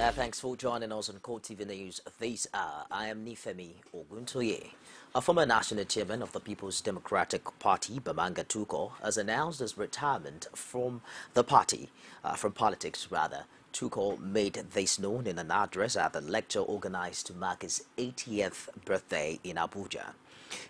Thanks for joining us on CoreTV News this hour. I am Nifemi Oguntoye. A former national chairman of the People's Democratic Party, Bamanga Tuko, has announced his retirement from the party, from politics rather. Tuko made this known in an address at the lecture organized to mark his 80th birthday in Abuja.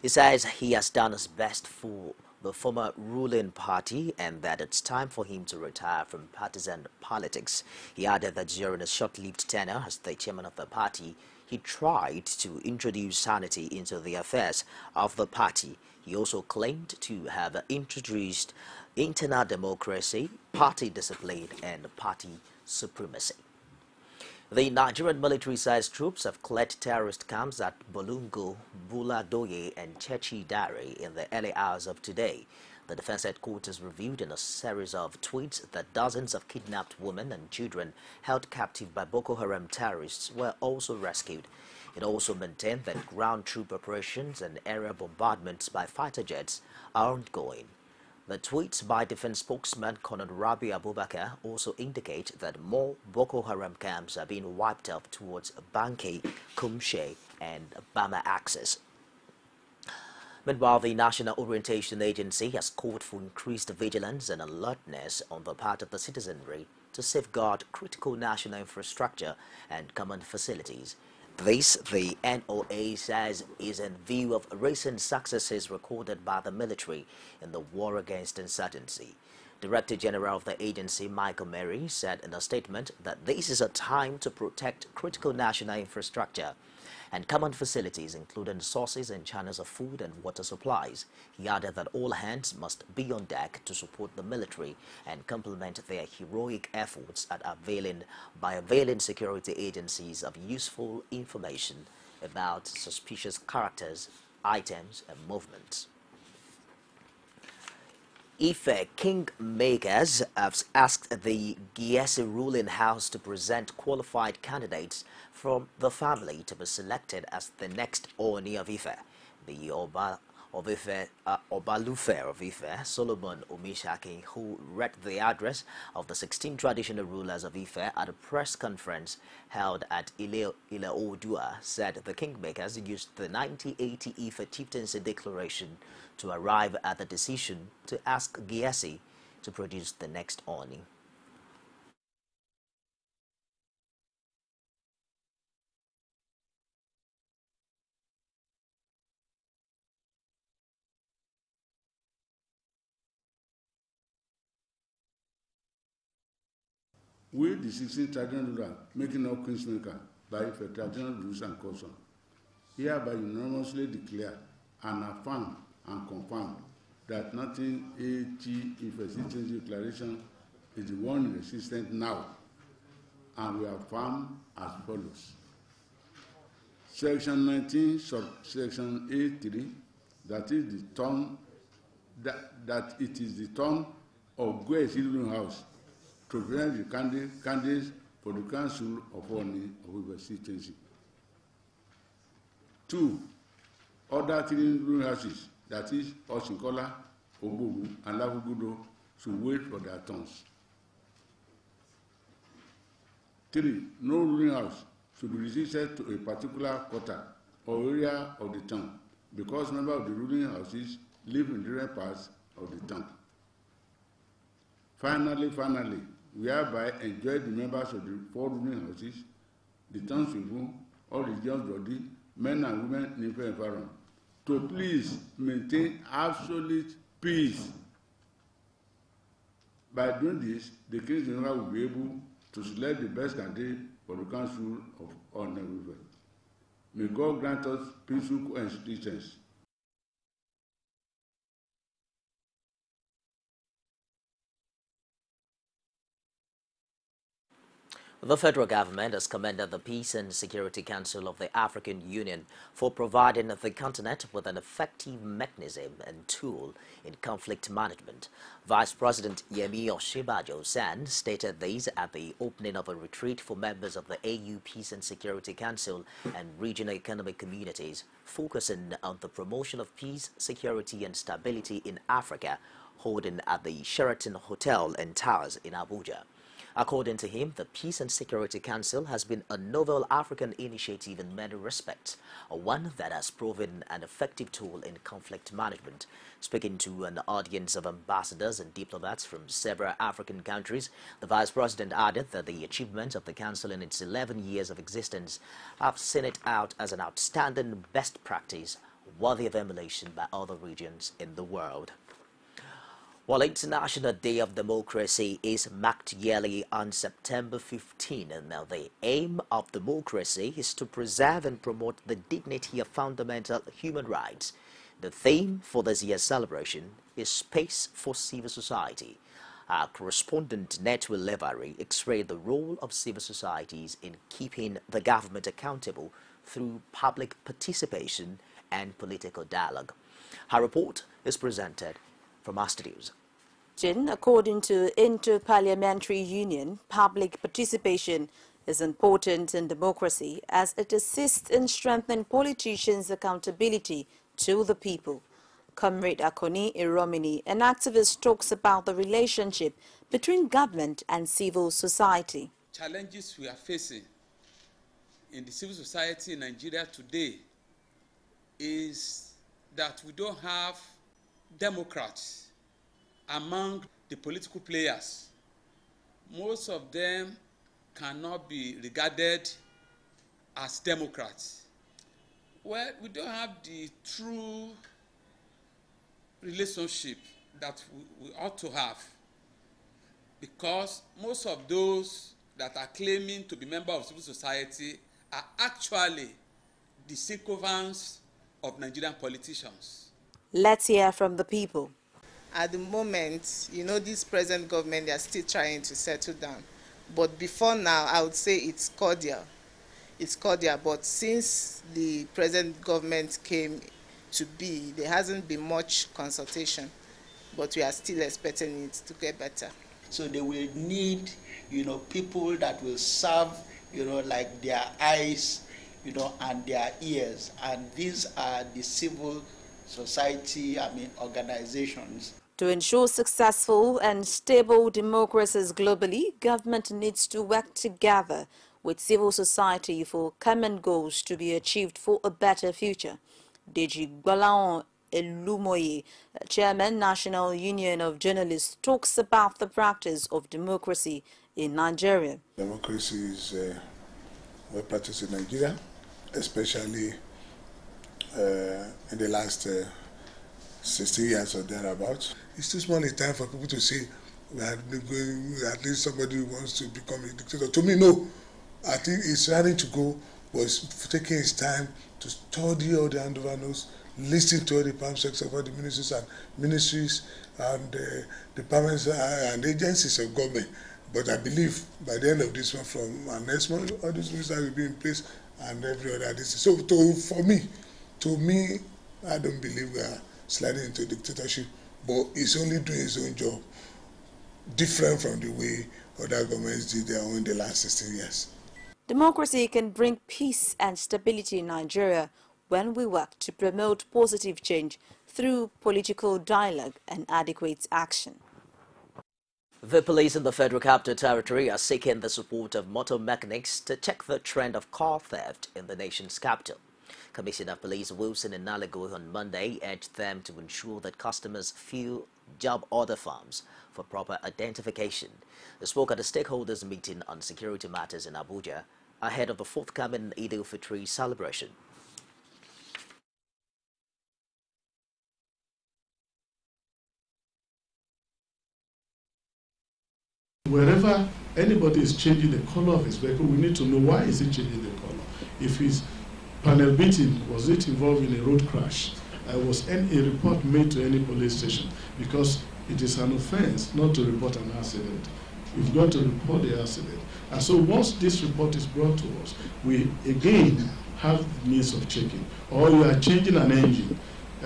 He says he has done his best for the former ruling party and that it's time for him to retire from partisan politics. He added that during a short-lived tenure as the chairman of the party, he tried to introduce sanity into the affairs of the party. He also claimed to have introduced internal democracy, party discipline, and party supremacy. The Nigerian military-sized troops have cleared terrorist camps at Bolungo, Buladoye, and Chechi Dare in the early hours of today. The defense headquarters revealed in a series of tweets that dozens of kidnapped women and children held captive by Boko Haram terrorists were also rescued. It also maintained that ground troop operations and aerial bombardments by fighter jets are ongoing. The tweets by defense spokesman Colonel Rabi Abubakar also indicate that more Boko Haram camps are being wiped out towards Banki, Kumshe, and Bama axis. Meanwhile, the National Orientation Agency has called for increased vigilance and alertness on the part of the citizenry to safeguard critical national infrastructure and common facilities. This, the NOA says, is in view of recent successes recorded by the military in the war against insurgency. Director General of the agency, Michael Mary, said in a statement that this is a time to protect critical national infrastructure and common facilities, including sources and channels of food and water supplies. He added that all hands must be on deck to support the military and complement their heroic efforts at availing security agencies of useful information about suspicious characters, items, and movements. Ife Kingmakers have asked the Giese ruling house to present qualified candidates from the family to be selected as the next Oni of Ife. The Obalufe of Ife, Solomon Omishaki, who read the address of the 16 traditional rulers of Ife at a press conference held at Ile Odua, said the Kingmakers used the 1980 Ife Chieftaincy Declaration to arrive at the decision to ask Giese to produce the next Oni. We, the 16 traditional rulers, making up Queensmaker by traditional rules and custom, hereby unanimously declare and affirm and confirm that 1980 Chieftaincy Declaration is the one in existence now, and we affirm as follows. Section 19, subsection A3, that is the term that it is the term of Giese ruling house to present the candidates for the Council of Oni of Ife Chieftaincy. 2. Other 3 ruling houses, that is Oshinkola, Obogu, and Lavugudo, should wait for their turns. 3. No ruling house should be restricted to a particular quarter or area of the town because members of the ruling houses live in different parts of the town. Finally, we hereby enjoy the members of the 4 ruling houses, the townspeople, all religious bodies, men and women in the environment, to please maintain absolute peace. By doing this, the King General will be able to select the best candidate for the Council of Honor. May God grant us peaceful coexistence. The federal government has commended the Peace and Security Council of the African Union for providing the continent with an effective mechanism and tool in conflict management. Vice President Yemi Osinbajo San stated this at the opening of a retreat for members of the AU Peace and Security Council and regional economic communities, focusing on the promotion of peace, security, and stability in Africa, holding at the Sheraton Hotel and Towers in Abuja. According to him, the Peace and Security Council has been a novel African initiative in many respects, one that has proven an effective tool in conflict management. Speaking to an audience of ambassadors and diplomats from several African countries, the Vice President added that the achievements of the Council in its 11 years of existence have seen it out as an outstanding best practice worthy of emulation by other regions in the world. While International Day of Democracy is marked yearly on September 15, and now the aim of democracy is to preserve and promote the dignity of fundamental human rights. The theme for this year's celebration is Space for Civil Society. Our correspondent Network Levari explained the role of civil societies in keeping the government accountable through public participation and political dialogue. Her report is presented from our studios. According to Inter-Parliamentary Union, public participation is important in democracy as it assists in strengthening politicians' accountability to the people. Comrade Akoni Iromini, an activist, talks about the relationship between government and civil society. Challenges we are facing in the civil society in Nigeria today is that we don't have democrats among the political players. Most of them cannot be regarded as democrats. Well, we don't have the true relationship that we ought to have, because most of those that are claiming to be members of civil society are actually the sycophants of Nigerian politicians. Let's hear from the people. At the moment, you know, this present government, they are still trying to settle down. But before now, I would say it's cordial. It's cordial, but since the present government came to be, there hasn't been much consultation, but we are still expecting it to get better. So they will need, people that will serve, like their eyes, and their ears. And these are the civil society, organizations. To ensure successful and stable democracies globally, government needs to work together with civil society for common goals to be achieved for a better future. Deji Gbalaon Elumoye, Chairman, National Union of Journalists, talks about the practice of democracy in Nigeria. Democracy is well practiced in Nigeria, especially in the last 60 years or thereabouts. It's too small a time for people to say that at least somebody wants to become a dictator. To me, no. I think it's ready to go, was taking his time to study all the handover notes, listen to all the palm sects of all the ministries and departments and agencies of government. But I believe by the end of this one, from our next month, all these ministers will be in place and every other. So to me, I don't believe we are sliding into dictatorship, but it's only doing its own job, different from the way other governments did their own in the last 16 years. Democracy can bring peace and stability in Nigeria when we work to promote positive change through political dialogue and adequate action. The police in the Federal Capital Territory are seeking the support of motor mechanics to check the trend of car theft in the nation's capital. Commissioner of Police Wilson Inaligo on Monday urged them to ensure that customers fill job order forms for proper identification. He spoke at a stakeholders meeting on security matters in Abuja ahead of the forthcoming Eid al-Fitr celebration. Wherever anybody is changing the color of his vehicle, we need to know why is he changing the color. If his panel beating, was it involved in a road crash? Was any report made to any police station? Because it is an offense not to report an accident. You've got to report the accident. And so once this report is brought to us, we again have means of checking. Or you are changing an engine.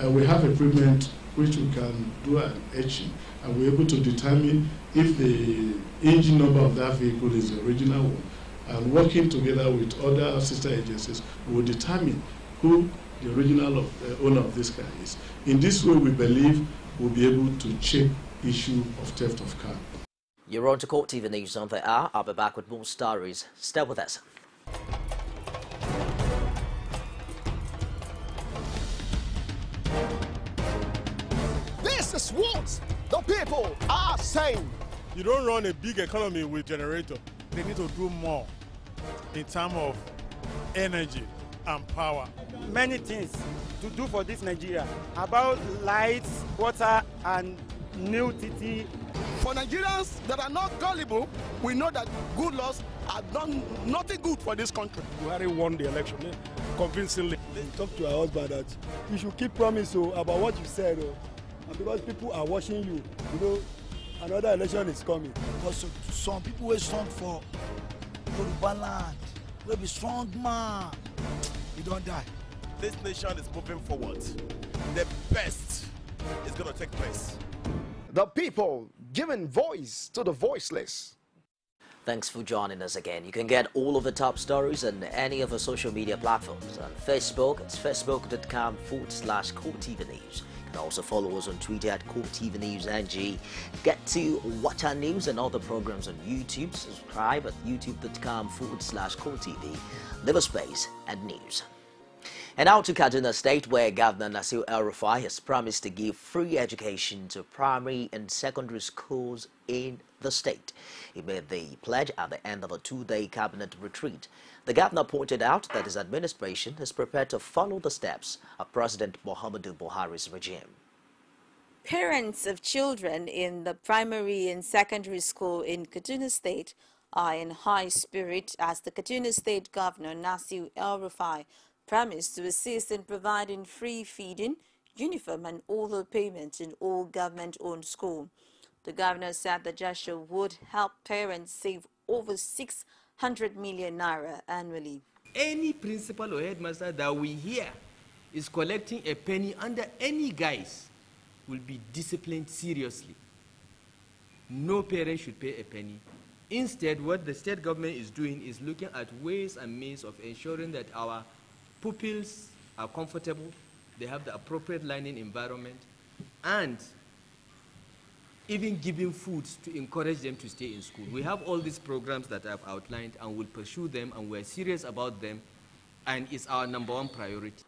We have equipment which we can do an etching, and we're able to determine if the engine number of that vehicle is the original one. And working together with other sister agencies, we will determine who the original owner of this car is. In this way, we believe we'll be able to check issue of theft of car. You're on to CoreTV News on the hour. I'll be back with more stories. Stay with us. This is what the people are saying. You don't run a big economy with generator. They need to do more in terms of energy and power. Many things to do for this Nigeria about lights, water, and new TT. For Nigerians that are not gullible, we know that good laws have done nothing good for this country. Buhari won the election convincingly. Talk to your husband that you should keep promise about what you said, and because people are watching you, you know, another election is coming. Because some people will strong for Yoruba land, will be strong man, you don't die. This nation is moving forward. The best is going to take place. The people giving voice to the voiceless. Thanks for joining us again. You can get all of the top stories on any of our social media platforms. On Facebook, it's facebook.com/CoreTV News. You can also follow us on Twitter at CoreTV News NG. Get to watch our news and other programs on YouTube. Subscribe at youtube.com/CoreTV. Leave a space and news. And now to Kaduna State, where Governor Nasir El-Rufai has promised to give free education to primary and secondary schools in the state. He made the pledge at the end of a two-day cabinet retreat. The governor pointed out that his administration is prepared to follow the steps of President Muhammadu Buhari's regime. Parents of children in the primary and secondary school in Kaduna State are in high spirit as the Kaduna State Governor Nasir El-Rufai promised to assist in providing free feeding, uniform and other payments in all government-owned schools. The governor said the gesture would help parents save over 600 million naira annually. Any principal or headmaster that we hear is collecting a penny under any guise will be disciplined seriously. No parent should pay a penny. Instead, what the state government is doing is looking at ways and means of ensuring that our pupils are comfortable, they have the appropriate learning environment, and even giving foods to encourage them to stay in school. We have all these programs that I've outlined and we'll pursue them, and we're serious about them, and it's our #1 priority.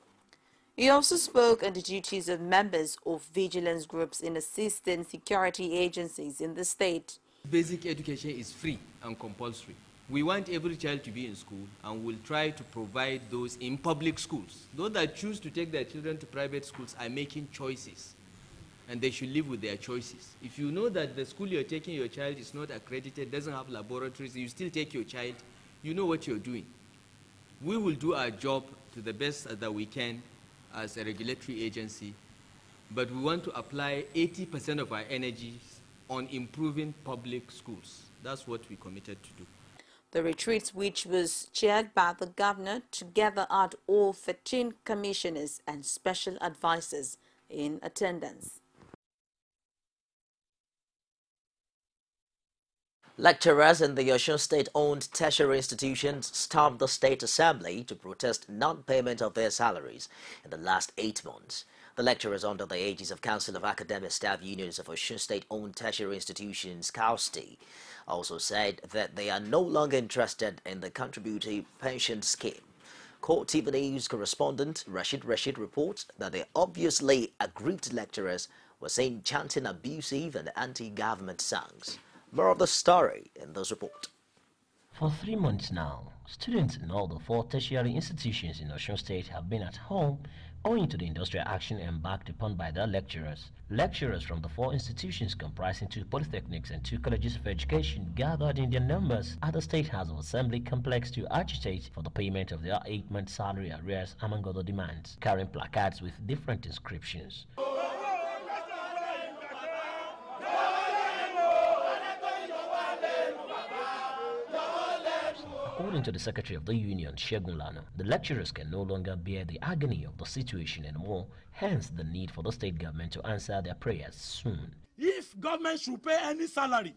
He also spoke on the duties of members of vigilance groups in assisting security agencies in the state. Basic education is free and compulsory. We want every child to be in school, and we'll try to provide those in public schools. Those that choose to take their children to private schools are making choices, and they should live with their choices. If you know that the school you're taking your child is not accredited, doesn't have laboratories, you still take your child, you know what you're doing. We will do our job to the best that we can as a regulatory agency, but we want to apply 80% of our energies on improving public schools. That's what we committed to do. The retreat, which was chaired by the governor, together had all 13 commissioners and special advisors in attendance. Lecturers in the Osun State-owned tertiary institutions stormed the State Assembly to protest non-payment of their salaries in the last 8 months. The lecturers under the aegis of Council of Academic Staff Unions of Osun State-owned tertiary institutions, COUST, also said that they are no longer interested in the contributory pension scheme. CoreTV News correspondent Rashid reports that the obviously aggrieved lecturers were seen chanting abusive and anti-government songs. More of the story in this report. For 3 months now, students in all the 4 tertiary institutions in Osun State have been at home owing to the industrial action embarked upon by their lecturers. Lecturers from the 4 institutions comprising 2 polytechnics and 2 colleges of education gathered in their numbers at the State House of Assembly complex to agitate for the payment of their 8-month salary arrears, among other demands, carrying placards with different inscriptions. According to the Secretary of the Union, Segun Lano, the lecturers can no longer bear the agony of the situation anymore, hence the need for the state government to answer their prayers soon. If government should pay any salary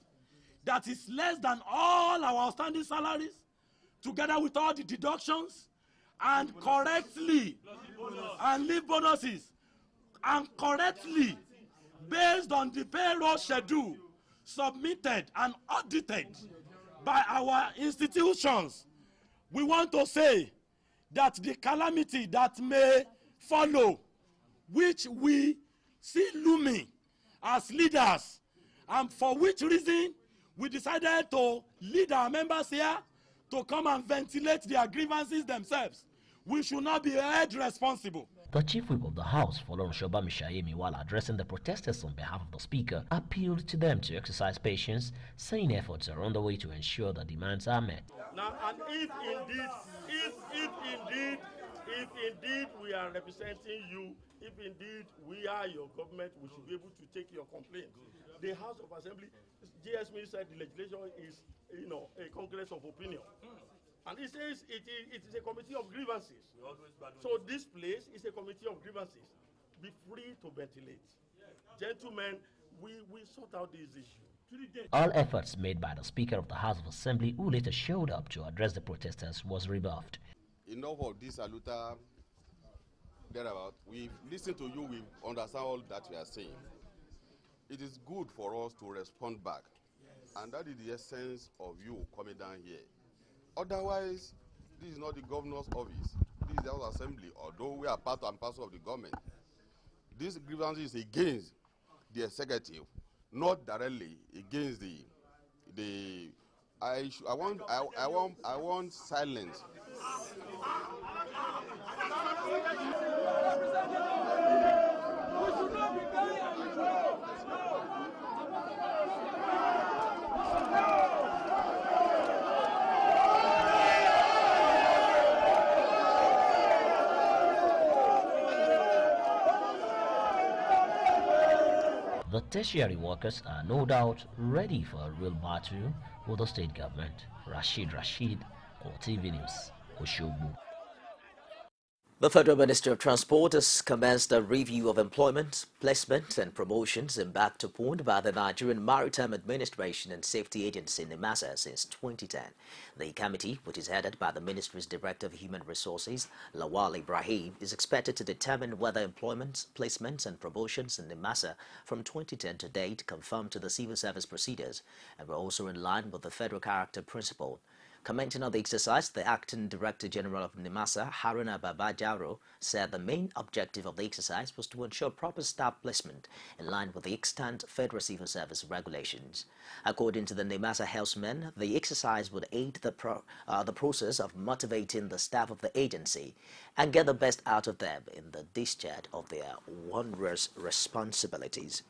that is less than all our outstanding salaries, together with all the deductions, and correctly, and leave bonuses, and correctly, based on the payroll schedule, submitted and audited by our institutions, we want to say that the calamity that may follow, which we see looming as leaders, and for which reason we decided to lead our members here to come and ventilate their grievances themselves. We should not be held responsible. The Chief Whip of the House, Folorun Shobamishayemi, while addressing the protesters on behalf of the Speaker, appealed to them to exercise patience, saying efforts are underway to ensure that demands are met. Now, and if indeed we are representing you, if indeed we are your government, we should be able to take your complaint. The House of Assembly, JS Minister said the legislation is, a congress of opinion. And it says it is a committee of grievances. So this place is a committee of grievances. Be free to ventilate. Gentlemen, we sort out this issue. All efforts made by the Speaker of the House of Assembly, who later showed up to address the protesters, was rebuffed. Enough of this saluta thereabout. We've listened to you, we understand all that you are saying. It is good for us to respond back. And that is the essence of you coming down here. Otherwise, this is not the governor's office. This is the House Assembly, although we are part and parcel of the government. This grievance is against the executive, not directly against I want silence. The tertiary workers are no doubt ready for a real battle with the state government. Rashid, CoreTV News, Oshogbo. The Federal Ministry of Transport has commenced a review of employment, placement and promotions embarked upon by the Nigerian Maritime Administration and Safety Agency (NIMASA) since 2010. The committee, which is headed by the Ministry's Director of Human Resources, Lawal Ibrahim, is expected to determine whether employment, placements and promotions in NIMASA from 2010 to date conform to the civil service procedures and were also in line with the federal character principle. Commenting on the exercise, the Acting Director General of NIMASA, Haruna Babajaro, said the main objective of the exercise was to ensure proper staff placement in line with the extant Federal Civil Service regulations. According to the NIMASA helmsman, the exercise would aid the process of motivating the staff of the agency and get the best out of them in the discharge of their onerous responsibilities.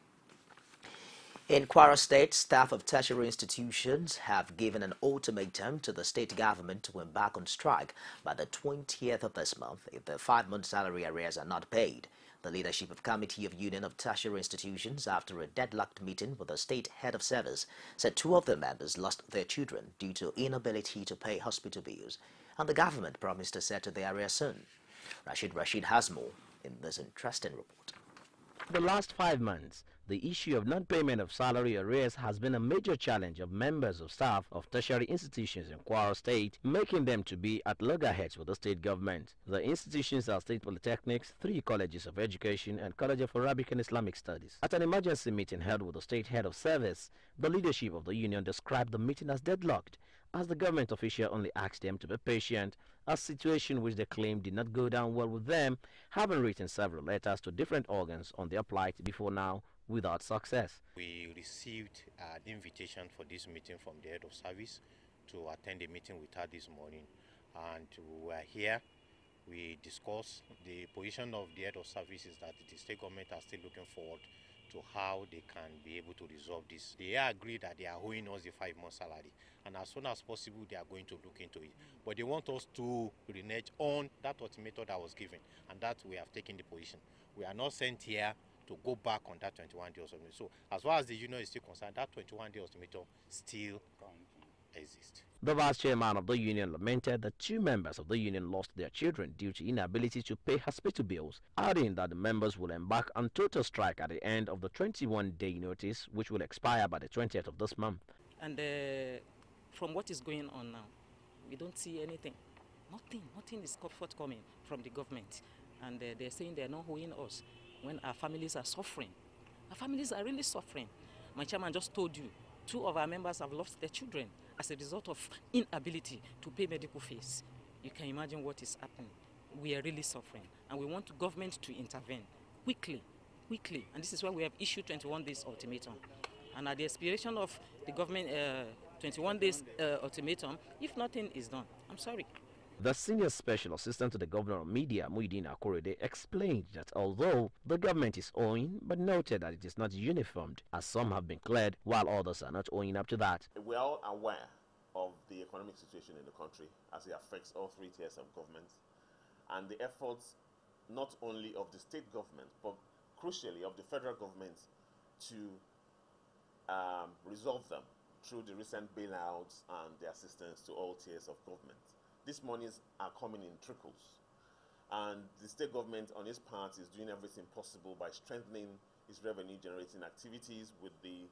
In Kwara State, staff of tertiary institutions have given an ultimatum to the state government to embark on strike by the 20th of this month if the 5-month salary arrears are not paid. The leadership of Committee of Union of Tertiary Institutions, after a deadlocked meeting with the state head of service, said 2 of their members lost their children due to inability to pay hospital bills, and the government promised to settle the arrears soon. Rashid has more in this interesting report. For the last 5 months, the issue of non-payment of salary arrears has been a major challenge of members of staff of tertiary institutions in Kwara State, making them to be at loggerheads with the state government. The institutions are state polytechnics, 3 colleges of education, and College of Arabic and Islamic Studies. At an emergency meeting held with the state head of service, the leadership of the union described the meeting as deadlocked, as the government official only asked them to be patient, a situation which they claimed did not go down well with them, having written several letters to different organs on their plight before now, without success. We received an invitation for this meeting from the head of service to attend a meeting with her this morning, and we were here. We discussed the position of the head of service is that the state government are still looking forward to how they can be able to resolve this. They agree that they are owing us the 5-month salary, and as soon as possible they are going to look into it. But they want us to renege on that ultimatum that was given, and that we have taken the position. We are not sent here to go back on that 21-day ultimatum. So as far as the union is still concerned, that 21-day ultimatum still exists. The vice chairman of the union lamented that 2 members of the union lost their children due to inability to pay hospital bills, adding that the members will embark on total strike at the end of the 21-day notice, which will expire by the 20th of this month. And from what is going on now, we don't see anything. Nothing is forthcoming from the government. And they're saying they're not owing us when our families are suffering. Our families are really suffering. My chairman just told you 2 of our members have lost their children as a result of inability to pay medical fees. You can imagine what is happening. We are really suffering, and we want government to intervene quickly, and this is why we have issued 21 days ultimatum. And at the expiration of the government 21 days ultimatum, if nothing is done, I'm sorry. The senior special assistant to the governor of media, Muideen Akorede, explained that although the government is owing, but noted that it is not uniformed, as some have been cleared, while others are not owing up to that. We are all aware of the economic situation in the country as it affects all 3 tiers of government, and the efforts not only of the state government, but crucially of the federal government to resolve them through the recent bailouts and the assistance to all tiers of government. These monies are coming in trickles, and the state government on its part is doing everything possible by strengthening its revenue generating activities with the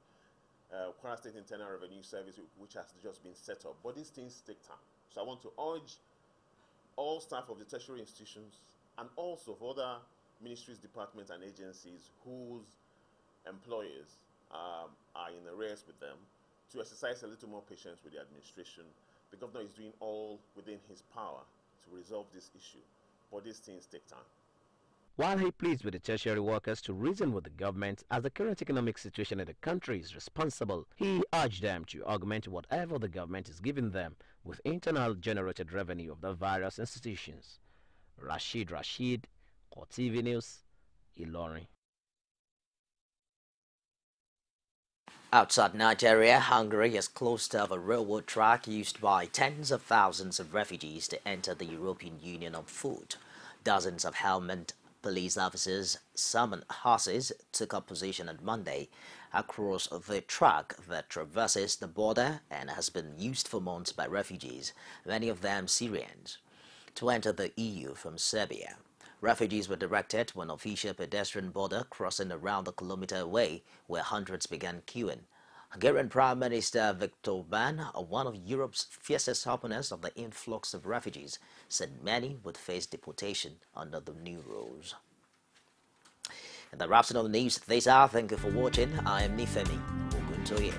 Kwara State Internal Revenue Service, which has just been set up. But these things take time. So I want to urge all staff of the tertiary institutions and also of other ministries, departments, and agencies whose employers are in arrears with them to exercise a little more patience with the administration. The governor is doing all within his power to resolve this issue, but these things take time. While he pleads with the tertiary workers to reason with the government as the current economic situation in the country is responsible, he urged them to augment whatever the government is giving them with internal generated revenue of the various institutions. Rashid, CoreTV News, Ilorin. Outside Nigeria, Hungary has closed off a railroad track used by tens of thousands of refugees to enter the European Union on foot. Dozens of helmeted police officers, summoned horses, took up position on Monday across the track that traverses the border and has been used for months by refugees, many of them Syrians, to enter the EU from Serbia. Refugees were directed to an official pedestrian border crossing around a kilometer away, where hundreds began queuing. Hungarian Prime Minister Viktor Orbán, one of Europe's fiercest opponents of the influx of refugees, said many would face deportation under the new rules. And that wraps it up the news this hour. Thank you for watching. I am Nifemi Oguntoye.